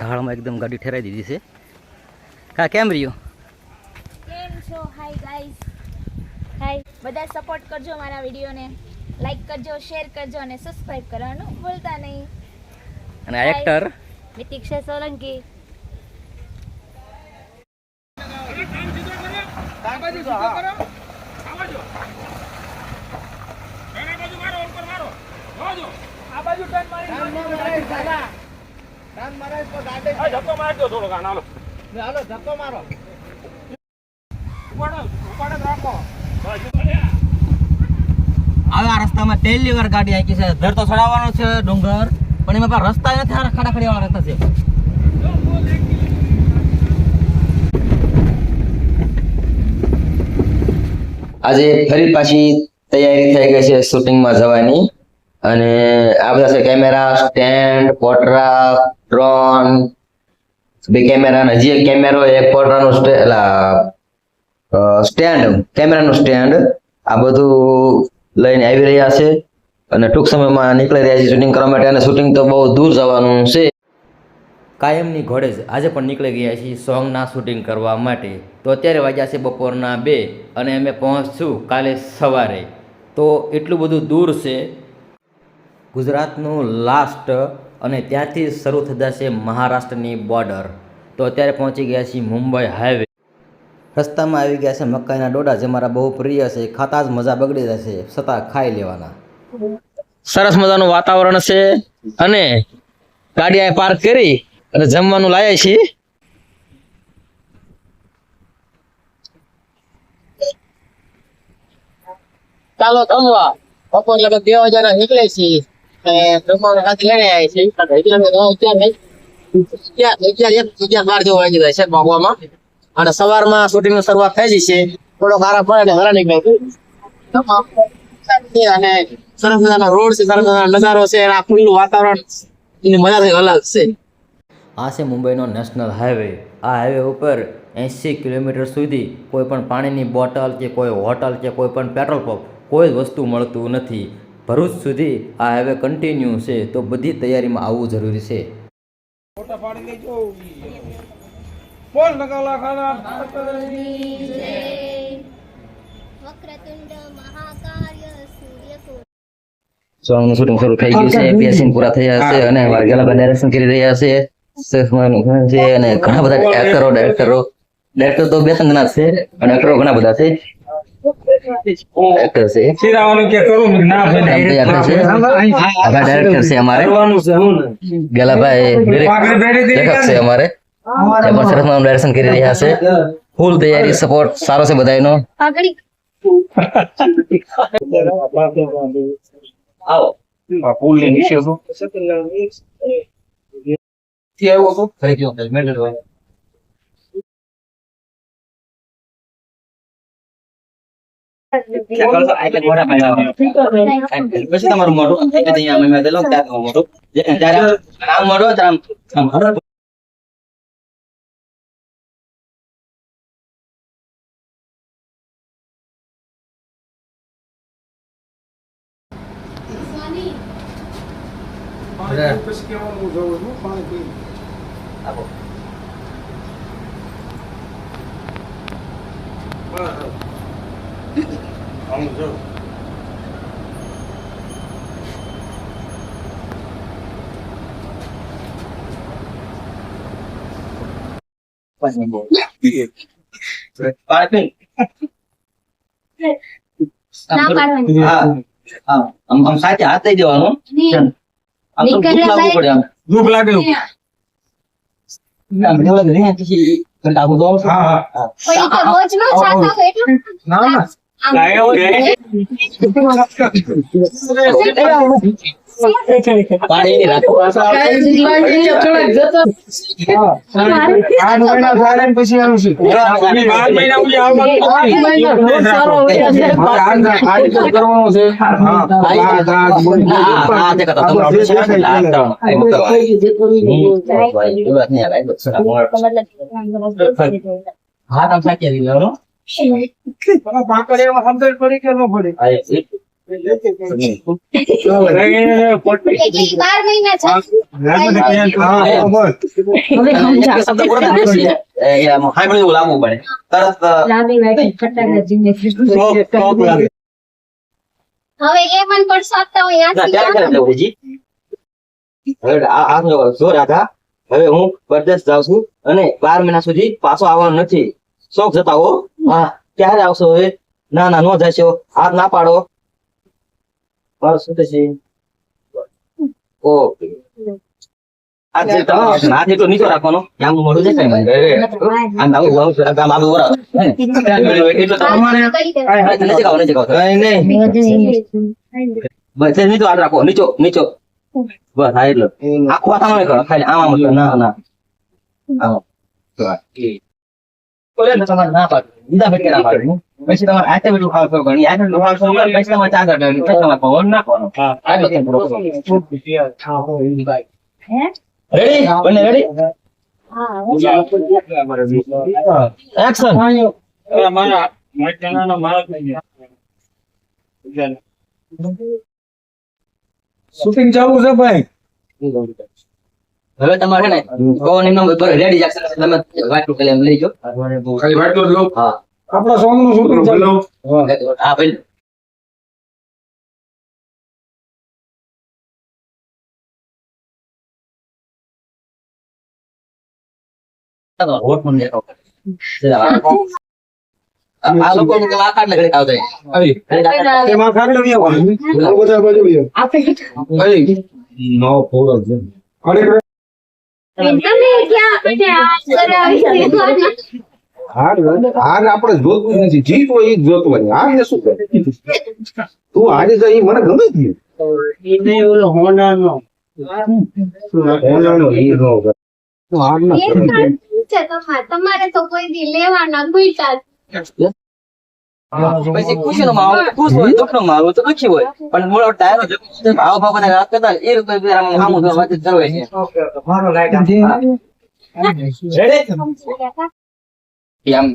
ઢાળમાં એકદમ ગાડી ઠેરાઈ દીધી છે. કા કેમ રહ્યો? કેમ છો? હાય ગાઈસ, હાય. બધા સપોર્ટ કરજો મારા વિડીયોને, લાઈક કરજો, શેર કરજો અને સબસ્ક્રાઇબ કરવાનું ભૂલતા નહીં. અને આ એક્ટર મિતિક્ષા સોલંકી. આ રસ્તામાં પહેલી વાર ગાડી આવી છે. ધર તો ચડાવવાનો છે ડુંગર, પણ એમાં પણ રસ્તા નથી. આ ખાડા ખડી વાળા રસ્તા છે. આજે ફરી પાછી તૈયારી થઈ ગઈ છે શૂટિંગમાં જવાની. અને આ બધા છે કેમેરા સ્ટેન્ડ, પોટરા, ડ્રોન, બે કેમેરા, હજી એક કેમેરો, એક પોટરાનું સ્ટેન્ડ, કેમેરાનું સ્ટેન્ડ, આ બધું લઈને આવી રહ્યા છે. અને ટૂંક સમયમાં નીકળી રહ્યા છે શૂટિંગ કરવા માટે. અને શૂટિંગ તો બહુ દૂર જવાનું છે. કાયમની ઘોડે જ આજે પણ નીકળી ગયા છીએ સોંગના શૂટિંગ કરવા માટે. તો અત્યારે વાગ્યા છે બપોરના 2 અને અમે પહોંચશું કાલે સવારે. તો એટલું બધું દૂર છે, ગુજરાતનું લાસ્ટ, અને ત્યાંથી શરૂ થતા છે મહારાષ્ટ્રની બોર્ડર. તો અત્યારે પહોંચી ગયા છીએ મુંબઈ હાઈવે. રસ્તામાં આવી ગયા છે મકાઈના ડોડા, જે મારા બહુ પ્રિય છે. ખાતા જ મજા બગડી જશે, છતાં ખાઈ લેવાના. સરસ મજાનું વાતાવરણ છે અને ગાડી અહીં પાર્ક કરી અને જમવાનું લાયા છીએ. ચાલો જમવા. બપોર લગભગ 2 વાગ્યાના નીકળે છીએ. જમવાનું સાથે લઈને આવ્યા છીએ. 11:12 જેવો વાગી જાય છે ભાગવામાં. અને સવારમાં શૂટિંગ ની શરૂઆત થઈ જશે. થોડોક આરામ પડે એટલે ઘણા નીકળે અને સરસ મજાના રોડ છે, સરસ મજાનો નજારો છે. આ ખુલ્લું વાતાવરણ, એની મજા કંઈક અલગ છે. આ છે મુંબઈનો નેશનલ હાઈવે. આ હાઈવે ઉપર 80 કિલોમીટર સુધી કોઈ પણ પાણીની બોટલ કે કોઈ હોટલ કે કોઈ પણ પેટ્રોલ પંપ, કોઈ વસ્તુ મળતું નથી. ભરૂચ સુધી આ હાઈવે કન્ટિન્યુ છે. તો બધી તૈયારીમાં આવવું જરૂરી છે. સોંગનું શૂટિંગ શરૂ થઈ ગયું છે. 2 સીન પૂરા થયા છે અને અમારા ગેલાબા ડાયરેક્શન કરી રહ્યા છે. અને ઘણા બધા ડાયરેક્ટર તો 2-3 જણા છે અને એક્ટરો ઘણા બધા છે. એક્ટર છે ડાયરેક્ટર છે અમારે ગેલાભાઈ, લેખક છે અમારે. એ પણ સરસ મજાનું ડાયરેક્શન કરી રહ્યા છે. ફૂલ તૈયારી, સપોર્ટ સારો છે બધાનો. આવો આ પુલ ની નીચે છો થી આવ્યો તો થઈ ગયો મેડલ હોય. પછી તમારું મોઢું અહીંયા મેં દેલો ત્યાં મોઢું જ્યારે આમ મોઢું આમ પછી કેવાનું જવું પાણી પી આપો. આમ જો પાણી આમ સાચે હાથ દઈ દેવાનું. ભૂખ લાગે પાણી રાખો પછી આવશે હા તમે સાચી પાકડ એમાં સમજણ પડી કે ન પડી એક 12 મહિના છે શબ્દ પૂરો થાય પછી સાંભળી એવું લાગવું પડે તરત હવે એ મન પર સાતા હોય ના, ત્યારે ક્યારે લેવું છે જી? હવે આ જો રાધા, હવે હું પરદેશ જાઉં છું અને 12 મહિના સુધી પાછો આવવાનો નથી. શોખ જતાવો. હા, ક્યારે આવશો હવે? ના ના, નો જશો, હાથ ના પાડો. બસ શું થશે? ઓકે. આજે તમારે હાથ એટલો નીચો રાખવાનો કે આમ મોઢું દેખાય મને. આમ આવું આવું આમ આવું વરાવ. એટલો તમારે નીચે ખાઓ, નીચે ખાઓ. નહીં બસ નીચો હાથ રાખો, નીચો નીચો. બસ હા એટલો. આખો હાથ આમ કરો, ખાલી આમ આમ કરો. ના ના આમ. ઓલે તમારે ના પાડો, બીજા ભટકે ના પાડો. પછી તમારે આતે બધું ખાવ ખાવ ગણી, આતે બધું ખાવ ખાવ ગણી, પછી તમારે ચાદર ગણી, પછી તમારે પવન નાખવાનો. આગળ કેમ પૂરો કરો. રેડી? બંને રેડી? એક્શન. શૂટિંગ ચાલુ છે ભાઈ. હવે તમારે છે ને પવન એમનો રેડી જશે, તમે વાટલું કરી એમ લઈ જાઓ. ખાલી વાટલો જ લો. હા આપણા સોંગ નું શૂટિંગ ચાલુ. હા ભાઈ. વોટ મને દેખાવ. આ લોકો નું આ કાઢ લગડે આવતા તેમાં ખાડલો બી આવવાનો. આ બધા બાજુ બી નો ફોડો છે. અરે તમે ક્યાં કરાવી હાર આપણે જોતું નથી, જીત હોય એ જ જોતું. હાર ને શું કરે તું આજે જાય મને ગમે જ નહીં. હોનાનો હીરો તું હાર ના કરે. તમારે તો કોઈ દી લેવાના ગુઈતા પછી ખુશીનો માહોલ ખુશ હોય, દુઃખનો માહોલ તો દુઃખી હોય, પણ મૂળ ડાયરો ભાવ ભાવ બધા વાત કરતા એ રીતે સામું વાતચીત કરવે છે. આમ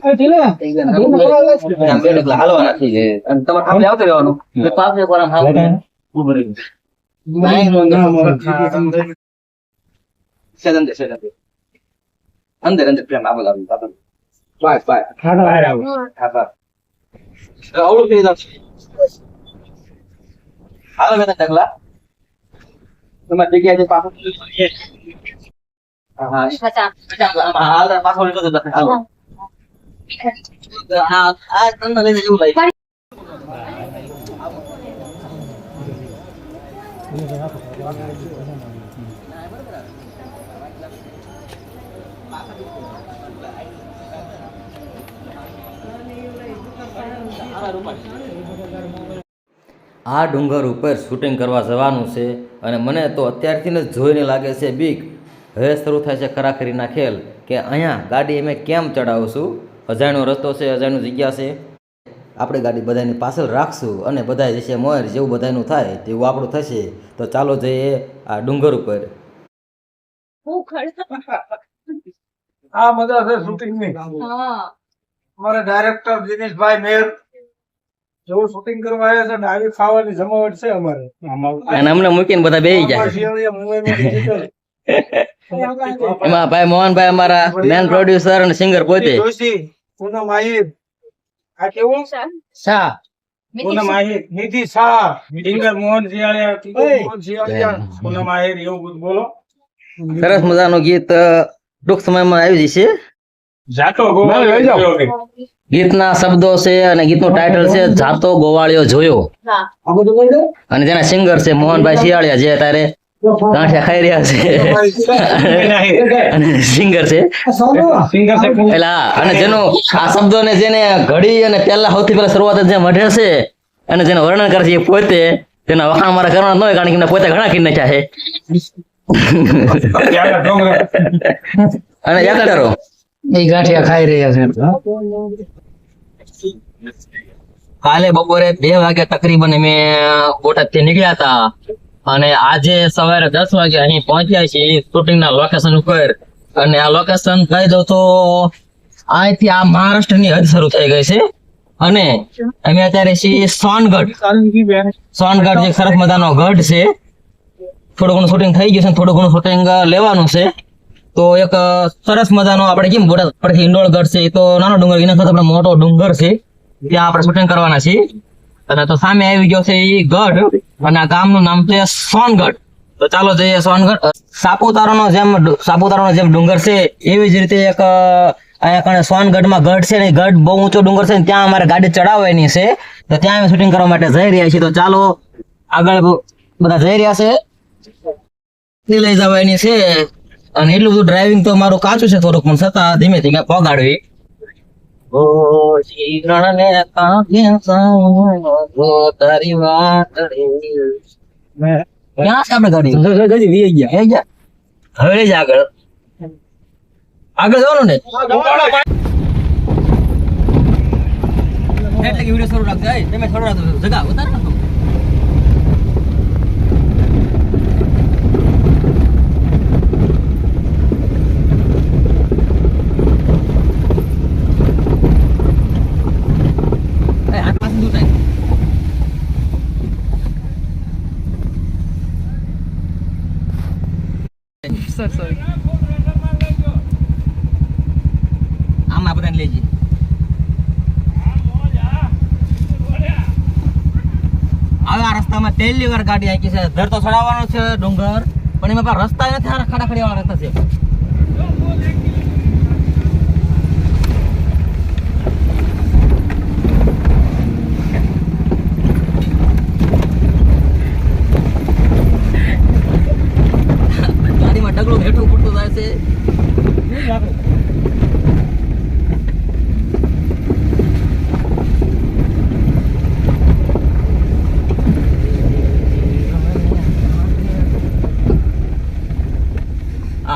આમ બે ડગલા હાલવાના થઈ જાય અને તમારે સામે આવતું રહેવાનું. પાછળ એક વાર આમ હાવ ઊભું રહી અંદર અંદર પ્રેમ આગળ આવ્યું બસ બસ આવડું થઈ જશે. હાલો બેટા ડગલા તમારી જગ્યાએ પાછું હા હાલ પાછળ નીકળો તો હાલો. આ તમને લઈને જેવું લાગે. આ ડુંગર ઉપર શૂટિંગ કરવા જવાનું છે અને મને તો અત્યારથી જ જોઈને લાગે છે બીક. હવે શરૂ થાય છે ખરાખરીના ખેલ કે અહીંયા ગાડી અમે કેમ ચડાવશું. અજાણ્યો રસ્તો છે, અજાણ્યું જગ્યા છે. આપણે ગાડી બધાની પાછળ રાખશું અને બધા જશે મોર. જેવું બધાનું થાય તેવું આપણું થશે. તો ચાલો જઈએ આ ડુંગર ઉપર. આ મજા છે શૂટિંગ ની. અમારા ડાયરેક્ટર દિનેશભાઈ મેર જેવું શૂટિંગ કરવા આવ્યા છે ને આવી ખાવાની જમાવટ છે અમારે. અને અમને મૂકીને બધા બેસી જાય. એમાં ભાઈ મોહનભાઈ અમારા મેન પ્રોડ્યુસર અને સિંગર પોતે. જોશી, પૂનમ આહિર, આ કેવું શા પૂનમ આહિર, નિધિ શાહ, સિંગર મોહન સિયાળિયા, મોહન સિયાળિયા, પૂનમ આહિર, એવું બધું બોલો. સરસ મજાનું ગીત ટૂંક સમયમાં આવી જશે. જાતો ગોવાળિયો ગીતના શબ્દો છે અને ગીતનું ટાઇટલ છે જાતો ગોવાળિયો જોયો. અને તેના સિંગર છે મોહનભાઈ શિયાળિયા, જે અત્યારે ગાંઠિયા ખાઈ રહ્યા છે અને સિંગર છે. એટલે હા, અને જેનો આ શબ્દોને જેને ઘડી અને પહેલા સૌથી પહેલા શરૂઆત જે મઢે છે અને જેનું વર્ણન કરે છે એ પોતે. તેના વખાણ મારા કરવાના ન હોય, કારણ કે એમને પોતે ઘણા કરી નાખ્યા છે. અને એક્ટરો એ ગાંઠિયા ખાઈ રહ્યા છે. કાલે બપોરે 2 વાગે તકરીબન અમે બોટાદ થી નીકળ્યા હતા અને આજે સવારે 10 વાગે અહીં પહોંચ્યા છીએ શૂટિંગ ના લોકેશન ઉપર. અને આ લોકેશન કહી દઉં તો અહીંથી આ મહારાષ્ટ્રની હદ શરૂ થઈ ગઈ છે અને અમે અત્યારે છીએ સોનગઢ જે સરસ મજાનો ગઢ છે. થોડું ઘણું શૂટિંગ થઈ ગયું છે, થોડું ઘણું શૂટિંગ લેવાનું છે. તો એક સરસ મજાનો આપણે કેમ બોડા પરથી ઇન્ડોર ગઢ છે, એ તો નાનો ડુંગર, એના કરતા આપણે મોટો ડુંગર છે, ત્યાં આપણે શૂટિંગ કરવાના છીએ. અને તો સામે આવી ગયો છે એ ગઢ, અને આ ગામનું નામ છે સોનગઢ. તો ચાલો જઈએ સોનગઢ. સાપુતારાનો જેમ ડુંગર છે, એવી જ રીતે એક અહીંયા કણે સોનગઢમાં ગઢ છે ને, ગઢ બહુ ઊંચો ડુંગર છે ને, ત્યાં અમારે ગાડી ચડાવવાની છે. તો ત્યાં અમે શૂટિંગ કરવા માટે જઈ રહ્યા છીએ. તો ચાલો આગળ બધા જઈ રહ્યા છે, લઈ જવાની છે. અને એટલું બધું ડ્રાઇવિંગ તો મારું કાચું છે થોડુંક, પણ છતાં ધીમે ધીમે પગાડવી. ઓ જીરણ ને કાંઠે સાવો તારી વાટડી. ક્યાં છે આપણે ગાડી? વી ગયા. હવે લઈ જા આગળ જવાનું ને એટલે કે વિડિયો શરૂ રાખજો. તમે શરૂ રાખજો, જગા ઉતાર નાખો. હાથ પાછું દૂર થાય. આમાં બધાને લેજે. હવે આ રસ્તામાં પહેલી વાર ગાડી આંકી છે. ધર તો ચડાવવાનો છે ડુંગર, પણ એમાં પણ રસ્તા નથી, આ ખાડા ખડી વાળા રસ્તા છે. ગાડીમાં ડગલું હેઠું પડતું જાય છે.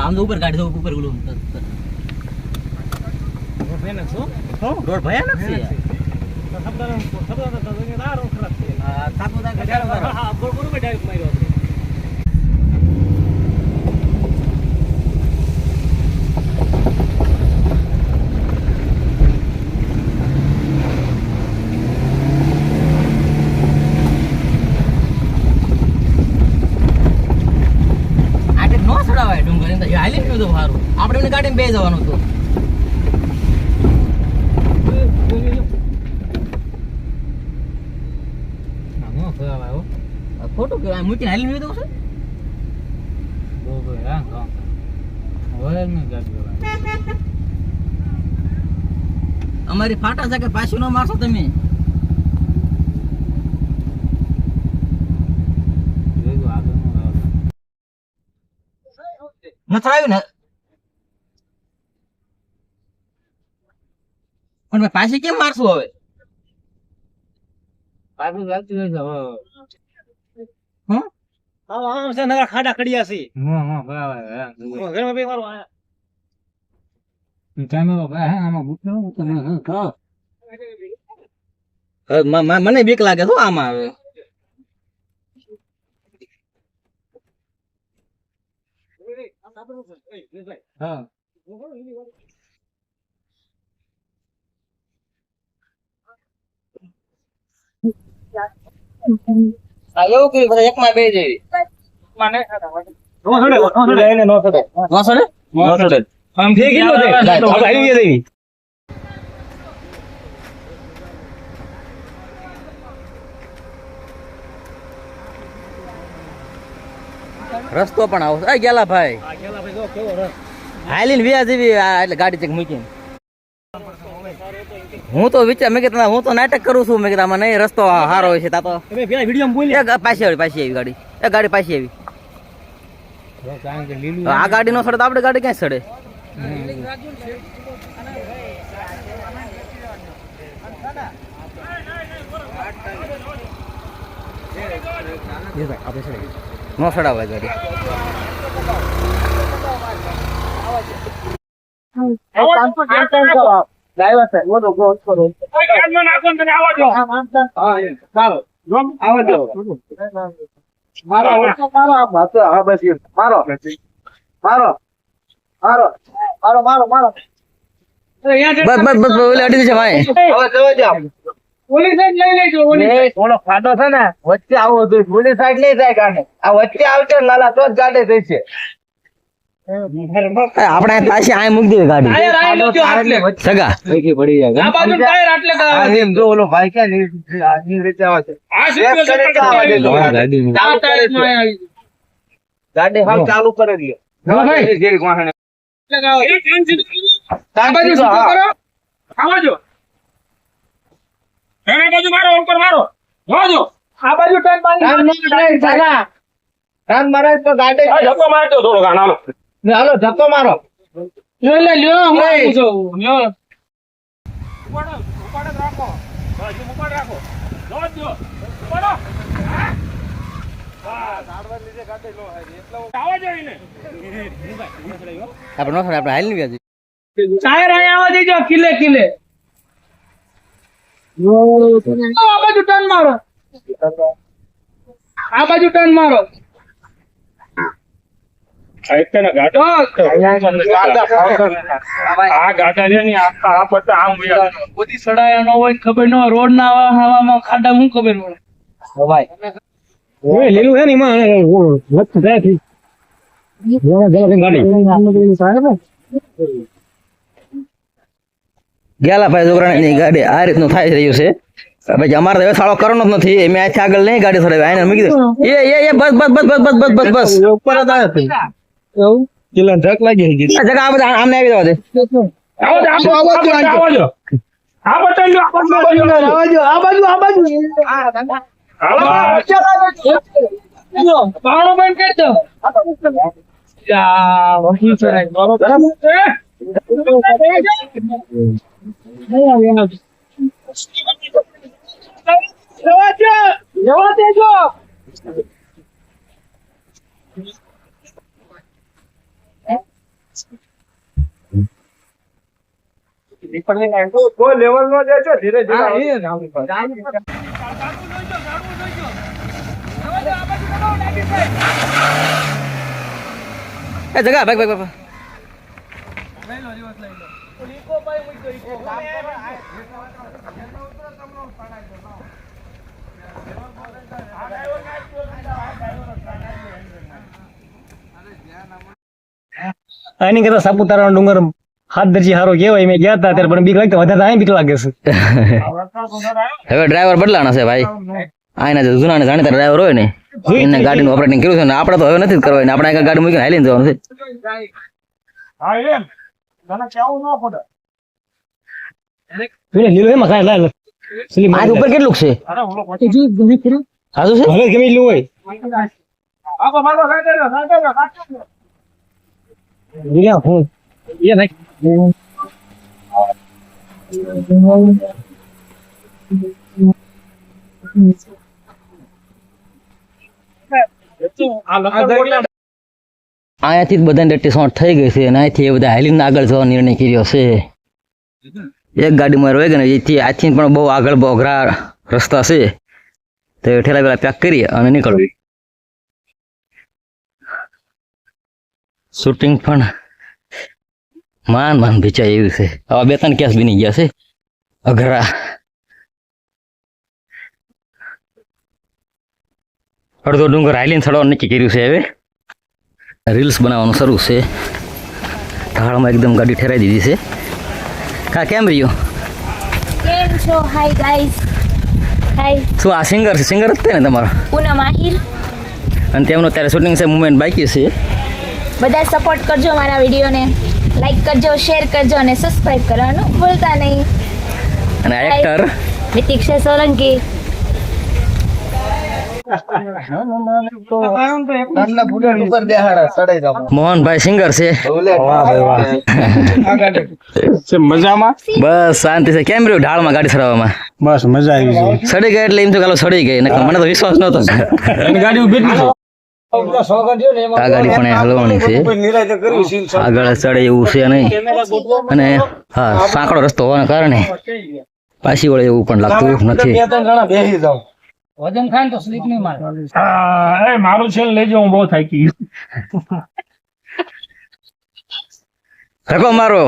આમ તો ઉપર ગાડી તો ઉપર ગુલું રોડ ભયાનક છે. ડુંગર હાલી ગયું હતું સારું, આપણે એની ગાડીમાં બે જવાનું હતું. ખોટું કેવાય, મૂકીને હાલી ગયું છે. અમારી ફાટા છે કે પાછી નો મારશો તમે? નથી આવ્યું ને, પણ પાછી કેમ મારશું હવે? ખાડા કડિયા છે. મને બીક લાગે શું આમાં હવે? હા એવું કર્યું બધા એકમાં બે જેવી. આમ ઠીક છે. રસ્તો પણ આવો. ગેલા ભાઈ હાલીને વ્યા જેવી એટલે ગાડી ચેક મૂકીને. હું તો વિચાર મેં કીધું હું તો નાટક કરું છું. મેં કીધું આમાં નહીં રસ્તો સારો હોય છે. તા તો પાછી આવી ગાડી. એ ગાડી પાછી આવી. આ ગાડી નો સડે તો આપણે ગાડી ક્યાં સડે? નો સડાવાય ગાડી. બસ અડી છે ભાઈ. ઓલી સાઈડ લઈ લેજો ઓલો ફાટો છે ને વચ્ચે આવો તો ઓલી સાઈડ લઈ જાય ગાડે આ વચ્ચે આવશે લાલા તો જ ગાડે જશે આપણે પાછી આ મૂકી દેવી ગાડી ટાયર આઈ લેજો આટલે સગા પડી જાય આ બાજુ ટાયર આટલે કરાવે એમ જો ઓલો ભાઈ ક્યાં ની રીતે આવે છે આ સિચ્યુએશન આ ટાયર માં આવી ગાડી હાલ ચાલુ કરી દે ભાઈ જે વાહને લગાવો એક ઇંચ આ બાજુ સીધું કરો આવાજો એના બાજુ મારો ઉપર મારો જોજો આ બાજુ ટર્ન મારી કાન મારે તો ગાડી ધક્કો મારજો થોડો ગાન હાલો હાલો ધક્કો મારો લ્યો હું આપું છું લ્યો ઉપાડો રાખો બાજુ ઉપાડ રાખો જોજો ઉપાડો આપણે નો આપણે હાલ ની ગયા ટાયર અહીંયા આવવા દેજો કિલે કિલે આ બાજુ ટર્ન મારો આ બાજુ ટર્ન મારો આ ગાડા રે ની આ પત્તા આમ બધી સડાયા ન હોય ખબર ન હોય રોડ ના હવામાં ખાડા હું ખબર પડે ભાઈ ઓય લીલું હે ની માં લક્ષ જાય થી ગેલા ભાઈ છોકરાની ગાડી આ રીતનું થાય રહ્યું છે ભાઈ અમારે તો હવે સાળો કરવાનો જ નથી મેં આથી આગળ નહીં ગાડી સડાવી આને મૂકી દે એ બસ બસ બસ બસ બસ બસ બસ ઉપર જ આવ્યો છે એવું પેલા ધક લાગી ગઈ આ જગા આ બધા આમને આવી જવા દે આવો આ બટન પાવડો બંધ કરી દો જવા દેજો કોઈ લેવલ નો જાય ધીરે ધીરે એ જગા ભાઈ ભાઈ ભાઈ આની કરતા સાપુતારાનો ડુંગર હાથ દરજી હારો કેવાય મેં ગયા હતા ત્યારે પણ બીક લાગતી વધારે અહીં બીક લાગે છે હવે ડ્રાઈવર બદલાણા છે ભાઈ આના જે જૂના જાણીતા ડ્રાઈવર હોય ને એને ગાડીનું ઓપરેટિંગ કર્યું છે ને આપણે તો હવે નથી જ કરવાનું આપણે એક ગાડી મૂકીને હાલીને જવાનું છે હા એમ તને કેવું ન પડે પેલે લીલો એમાં કાંઈ લાલ પેલી આ ઉપર કેટલું છે અરે ઓલો સાચું છે ભલે ગમે એટલું હોય આખો મારો સાઈડ લીલા હું એ નાખ અહીંયાથી જ બધાને ડટ્ટી શોર્ટ થઈ ગઈ છે અને અહીંથી એ બધા હાલીને આગળ જવાનો નિર્ણય કર્યો છે એક ગાડીમાં રોઈ ગઈ ને એથી આથી પણ બહુ આગળ બહુ અઘરા રસ્તા છે તો એ ઠેલા પેલા પેક કરી અને નીકળવી શૂટિંગ પણ માન ભીચાય એવું છે આવા 2-3 કેસ બની ગયા છે અઘરા અડધો ડુંગર હાલીને ચડવાનું નક્કી કર્યું છે હવે રીલ્સ બનાવવાનું શરૂ છે ઢાળમાં એકદમ ગાડી ઠેરાઈ દીધી છે કેમ રહ્યું કેમ છો હાય ગાઈઝ હાય શું આ સિંગર છે સિંગર જ તે ને તમારો પૂનમ આહિર અને તેમનું અત્યારે શૂટિંગ છે મુમેન્ટ બાકી છે બધા સપોર્ટ કરજો મારા વિડીયોને લાઈક કરજો શેર કરજો અને સબસ્ક્રાઇબ કરવાનું ભૂલતા નહીં અને આ એક્ટર નિતિક્ષ સોલંકી ઉપર બેહાડા ચડાઈ જાવ મોહનભાઈ સિંગર છે મજામાં બસ શાંતિ છે કેમ રહ્યું ઢાળમાં ગાડી ચડાવવામાં બસ મજા આવી છે સડી ગઈ એટલે એમ તો કાલો સડી ગઈ નકર મને તો વિશ્વાસ નહોતો ગાડી ઉભી છે આ ગાડી પણ હલવાની છે આગળ ચડે એવું છે નહીં અને હા સાંકડો રસ્તો હોવાના કારણે પાછી વળે એવું પણ લાગતું નથી વજન ખાય તો સ્લીપ નહીં મારે હા મારું છે લેજો હું બહુ થાકી ધક્કો મારો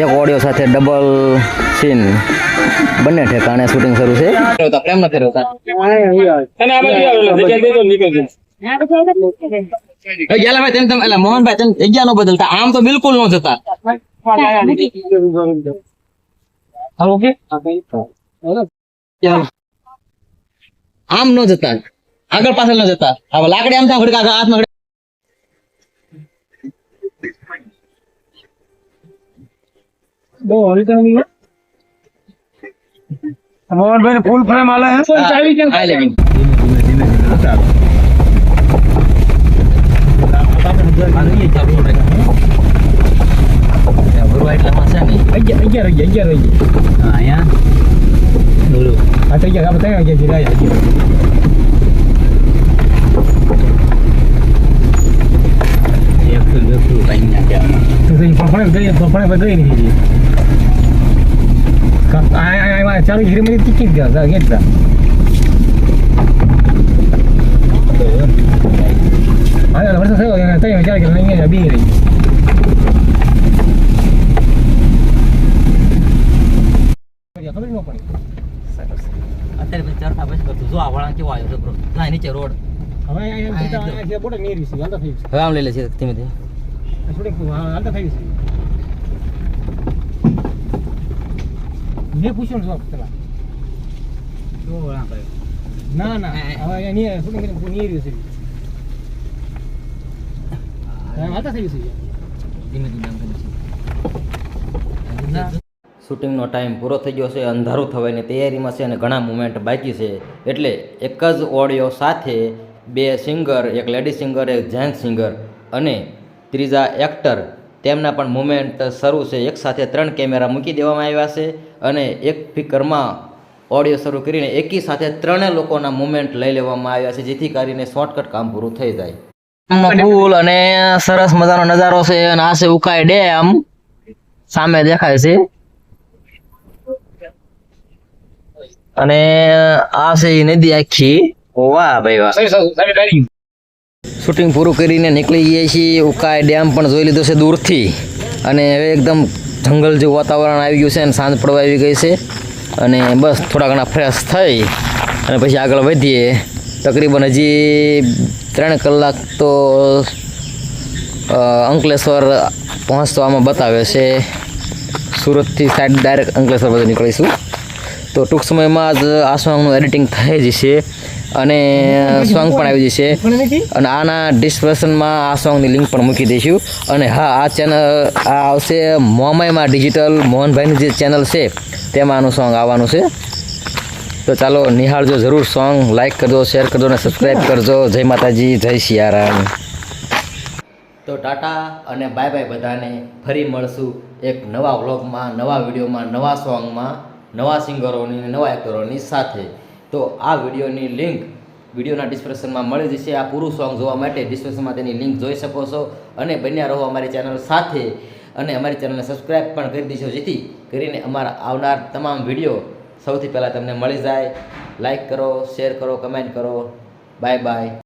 એક ઓડિયો સાથે ડબલ સીન બંને ઠેકાણે શૂટિંગ શરૂ છે. પ્રેમ નથી રહેતા ભાઈ તેમ એટલે મોહનભાઈ તેમ જગ્યા નો બદલતા આમ તો બિલકુલ ન જતા આમ ન જતા આગળ પાછળ ન જતા હવે લાકડી આમ ઘડીક આગળ હાથમાં મોહનભાઈ ફૂલ ફ્રેમ આલે હે ચાલુ હિરમરી ટિકિટ ગયા કેટલા વર્ષ થયો તઈ વિચાર કે અહીંયા બી રહી ખબર ન પડી અત્યારે ચરતા બસ કરતું જો આ વળાંક કેવો આવ્યો જબરો ના નીચે રોડ હવે અહીંયા બોટે મેરી છે હાલતા થઈ હવે આમ લઈ લે છે ધીમે ધીમે છે થોડીક હાલતા થઈ છે મેં પૂછ્યું ને પેલા ના ના હવે અહીંયા શૂટિંગ કરીને નહીં રહ્યું છે હાલતા થઈ છે ધીમે ધીમે શૂટિંગનો ટાઈમ પૂરો થઈ ગયો છે, અંધારું થવાની તૈયારીમાં છે અને ઘણા મુમેન્ટ બાકી છે. એટલે એક જ ઓડિયો સાથે 2 સિંગર, એક લેડી સિંગર, એક જેન્ટ સિંગર અને ત્રીજા એક્ટર તેમના પણ મુમેન્ટ શરૂ છે. એક સાથે 3 કેમેરા મૂકી દેવામાં આવ્યા છે અને એક ફિકરમાં ઓડિયો શરૂ કરીને એકી સાથે 3 લોકોના મુમેન્ટ લઈ લેવામાં આવ્યા છે, જેથી કરીને શોર્ટકટ કામ પૂરું થઈ જાય. પુલ અને સરસ મજાનો નજારો છે અને આ છે ઉકાઈ ડેમ સામે દેખાય છે અને આ છે ઈ નદી આખી. વાહ ભાઈ વાહ. શૂટિંગ પૂરું કરીને નીકળી ગયા છીએ. ઉકાઈ ડેમ પણ જોઈ લીધો છે દૂરથી અને હવે એકદમ જંગલ જેવું વાતાવરણ આવી ગયું છે અને સાંજ પડવા આવી ગઈ છે અને બસ થોડા ઘણા ફ્રેશ થઈ અને પછી આગળ વધીએ. તકરીબન હજી 3 કલાક તો અંકલેશ્વર પહોંચતો આમાં બતાવે છે. સુરતથી સાઈડ ડાયરેક્ટ અંકલેશ્વર બધું નીકળીશું. તો ટૂંક સમયમાં જ આ સોંગનું એડિટિંગ થઈ જશે અને સોંગ પણ આવી જશે અને આના ડિસ્ક્રિપ્શનમાં આ સોંગની લિંક પણ મૂકી દઈશું. અને હા, આ ચેનલ આ આવશે મોમાઈમાં ડિજિટલ મોહનભાઈની જે ચેનલ છે તેમાં આનું સોંગ આવવાનું છે. તો ચાલો નિહાળજો જરૂર સોંગ. લાઈક કરજો, શેર કરજો અને સબસ્ક્રાઈબ કરજો. જય માતાજી, જય સિયારામ. તો ટાટા અને બાય બાય બધાને. ફરી મળશું એક નવા વ્લોગમાં, નવા વિડીયોમાં, નવા સોંગમાં, નવા સિંગરોની, નવા એક્ટરોની સાથે. તો આ વિડીયોની લિંક વિડીયોના ડિસ્ક્રિપ્શનમાં મળી જશે. આ પૂરું સોંગ જોવા માટે ડિસ્ક્રિપ્શનમાં તેની લિંક જોઈ શકો છો અને બન્યા રહો અમારી ચેનલ સાથે અને અમારી ચેનલને સબસ્ક્રાઈબ પણ કરી દેશો, જેથી કરીને અમારા આવનાર તમામ વિડીયો સૌથી પહેલાં તમને મળી જાય. લાઈક કરો, શેર કરો, કમેન્ટ કરો. Bye bye.